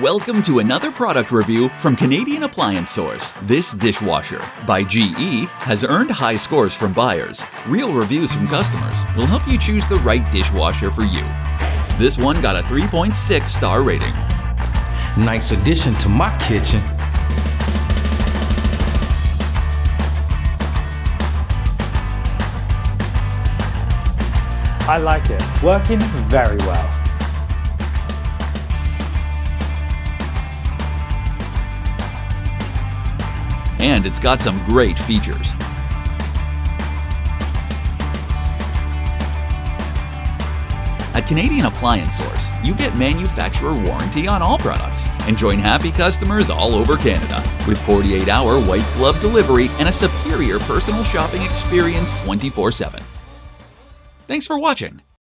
Welcome to another product review from Canadian Appliance Source. This dishwasher, by GE, has earned high scores from buyers. Real reviews from customers will help you choose the right dishwasher for you. This one got a 3.6 star rating. Nice addition to my kitchen. I like it. Working very well. And it's got some great features. At Canadian Appliance Source, you get manufacturer warranty on all products and join happy customers all over Canada with 48-hour white glove delivery and a superior personal shopping experience 24/7. Thanks for watching.